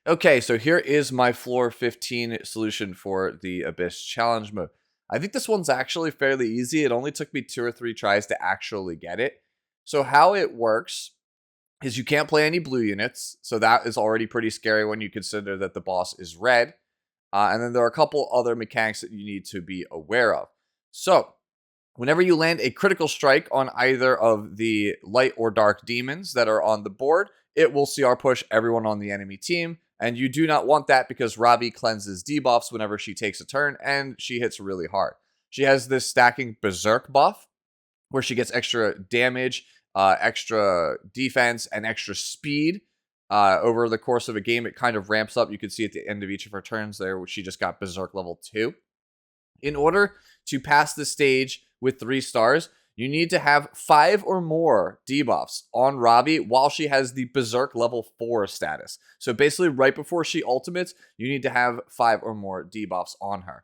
Okay, so here is my floor 15 solution for the Abyss Challenge mode. I think this one's actually fairly easy. It only took me 2 or 3 tries to actually get it. So how it works is you can't play any blue units, so that is already pretty scary when you consider that the boss is red. And then there are a couple other mechanics that you need to be aware of. So whenever you land a critical strike on either of the light or dark demons that are on the board, it will CR push everyone on the enemy team. And you do not want that because Robbie cleanses debuffs whenever she takes a turn and she hits really hard. She has this stacking berserk buff where she gets extra damage, extra defense, and extra speed. Over the course of a game, it kind of ramps up. You can see at the end of each of her turns there, where she just got berserk level 2. In order to pass the stage with 3 stars, you need to have 5 or more debuffs on Robbie while she has the Berserk level 4 status. So basically, right before she ultimates, you need to have 5 or more debuffs on her.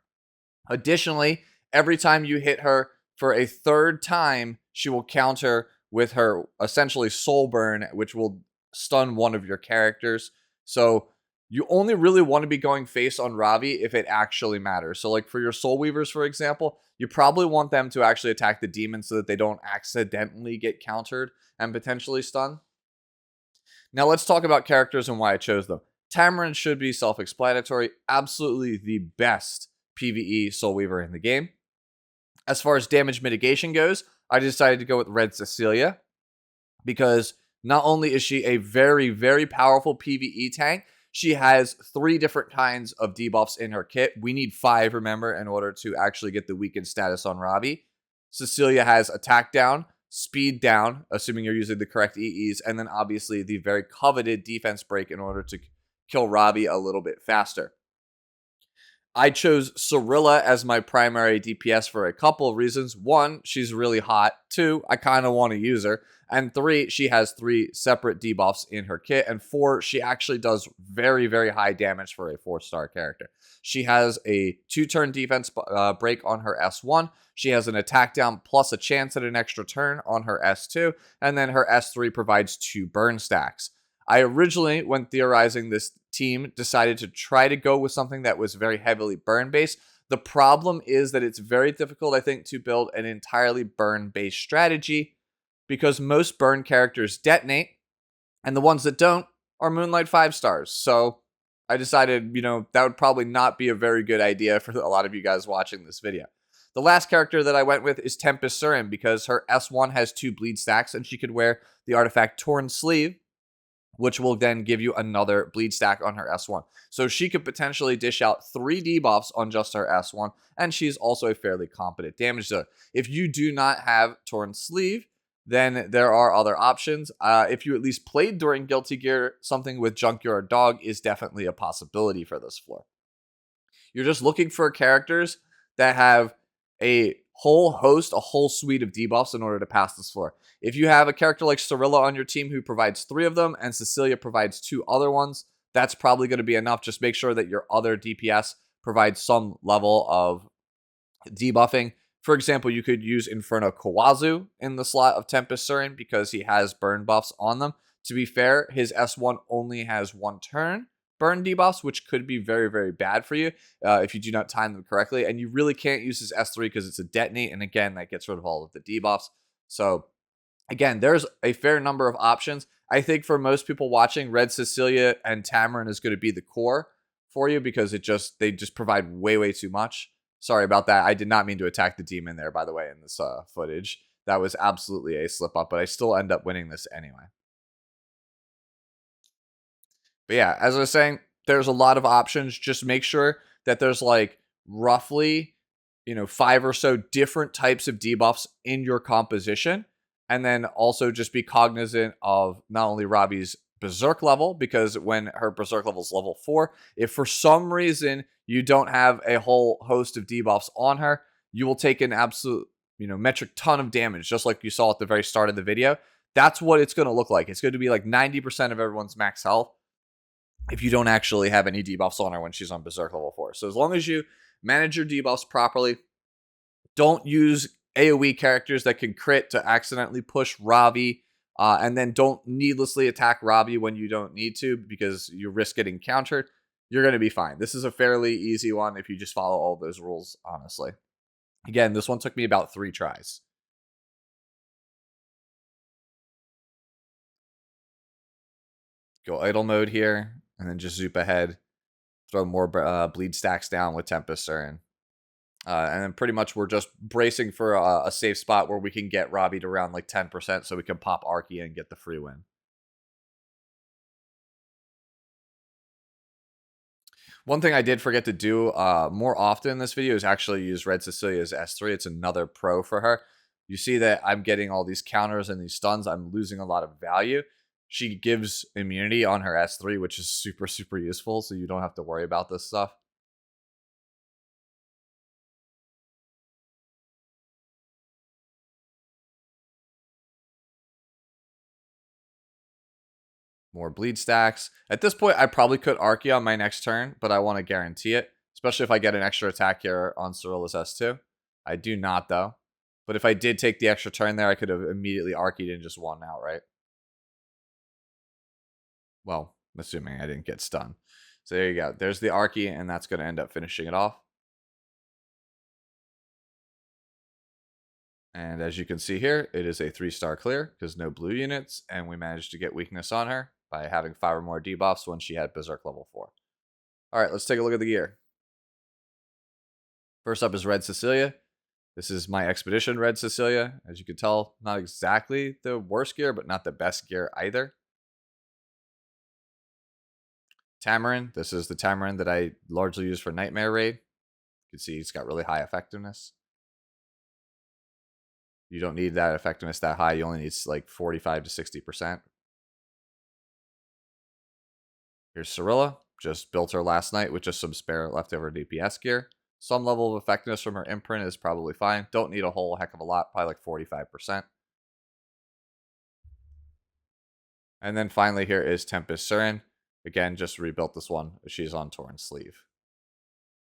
Additionally, every time you hit her for a third time, she will counter with her essentially soul burn, which will stun one of your characters. So you only really want to be going face on Ravi if it actually matters. So like for your Soul Weavers, for example, you probably want them to actually attack the demon so that they don't accidentally get countered and potentially stunned. Now let's talk about characters and why I chose them. Tamarinne should be self-explanatory. Absolutely the best PvE Soul Weaver in the game. As far as damage mitigation goes, I decided to go with Red Cecilia because not only is she a very, very powerful PvE tank, she has 3 different kinds of debuffs in her kit. We need 5, remember, in order to actually get the weakened status on Robbie. Cecilia has attack down, speed down, assuming you're using the correct EEs, and then obviously the very coveted defense break in order to kill Robbie a little bit faster. I chose Cirilla as my primary DPS for a couple of reasons. 1, she's really hot. 2, I kind of want to use her. And 3, she has 3 separate debuffs in her kit. And 4, she actually does very, very high damage for a 4-star character. She has a 2-turn defense break on her S1. She has an attack down plus a chance at an extra turn on her S2. And then her S3 provides 2 burn stacks. I originally, when theorizing this team, decided to try to go with something that was very heavily burn-based. The problem is that it's very difficult, I think, to build an entirely burn-based strategy because most burn characters detonate, and the ones that don't are Moonlight 5 stars. So I decided, that would probably not be a very good idea for a lot of you guys watching this video. The last character that I went with is Tempest Surin because her S1 has 2 bleed stacks, and she could wear the artifact Torn Sleeve, which will then give you another bleed stack on her S1. So she could potentially dish out 3 debuffs on just her S1, and she's also a fairly competent damage dealer. If you do not have Torn Sleeve, then there are other options. If you at least played during Guilty Gear, something with Junkyard Dog is definitely a possibility for this floor. You're just looking for characters that have a whole suite of debuffs in order to pass this floor. If you have a character like Cirilla on your team who provides 3 of them and Cecilia provides 2 other ones, that's probably going to be enough. Just make sure that your other DPS provides some level of debuffing. For example, you could use Inferno Kawazu in the slot of Tempest Surin because he has burn buffs on them. To be fair, his S1 only has 1 turn burn debuffs, which could be very, very bad for you if you do not time them correctly. And you really can't use his S3 because it's a detonate. And again, that gets rid of all of the debuffs. So again, there's a fair number of options. I think for most people watching, Red Cecilia and Tamarinne is going to be the core for you because they just provide way, way too much. Sorry about that. I did not mean to attack the demon there, by the way, in this footage. That was absolutely a slip up, but I still end up winning this anyway. But yeah, as I was saying, there's a lot of options. Just make sure that there's like roughly, 5 or so different types of debuffs in your composition. And then also just be cognizant of not only Robbie's Berserk level, because when her Berserk level is level 4, if for some reason you don't have a whole host of debuffs on her, you will take an absolute, metric ton of damage, just like you saw at the very start of the video. That's what it's going to look like. It's going to be like 90% of everyone's max health if you don't actually have any debuffs on her when she's on Berserk level 4. So as long as you manage your debuffs properly, don't use AoE characters that can crit to accidentally push Ravi. And then don't needlessly attack Robbie when you don't need to because you risk getting countered. You're going to be fine. This is a fairly easy one if you just follow all those rules, honestly. Again, this one took me about 3 tries. Go idle mode here, and then just zoop ahead. Throw more bleed stacks down with Tempest Siren. And then pretty much we're just bracing for a safe spot where we can get Robbie to around like 10% so we can pop Archie and get the free win. One thing I did forget to do more often in this video is actually use Red Cecilia's S3. It's another pro for her. You see that I'm getting all these counters and these stuns. I'm losing a lot of value. She gives immunity on her S3, which is super, super useful, so you don't have to worry about this stuff. More bleed stacks. At this point, I probably could Archie on my next turn, but I want to guarantee it, especially if I get an extra attack here on Cirilla's S2. I do not, though. But if I did take the extra turn there, I could have immediately Archied and just won outright. Well, assuming I didn't get stunned. So there you go. There's the Archie, and that's going to end up finishing it off. And as you can see here, it is a 3-star clear because no blue units, and we managed to get weakness on her by having 5 or more debuffs when she had Berserk level 4. All right, let's take a look at the gear. First up is Red Cecilia. This is my Expedition Red Cecilia. As you can tell, not exactly the worst gear, but not the best gear either. Tamarinne. This is the Tamarinne that I largely use for Nightmare Raid. You can see it's got really high effectiveness. You don't need that effectiveness that high. You only need like 45 to 60%. Here's Cirilla. Just built her last night with just some spare leftover DPS gear. Some level of effectiveness from her imprint is probably fine. Don't need a whole heck of a lot, probably like 45%. And then finally here is Tempest Siren. Again, just rebuilt this one. She's on Torn Sleeve.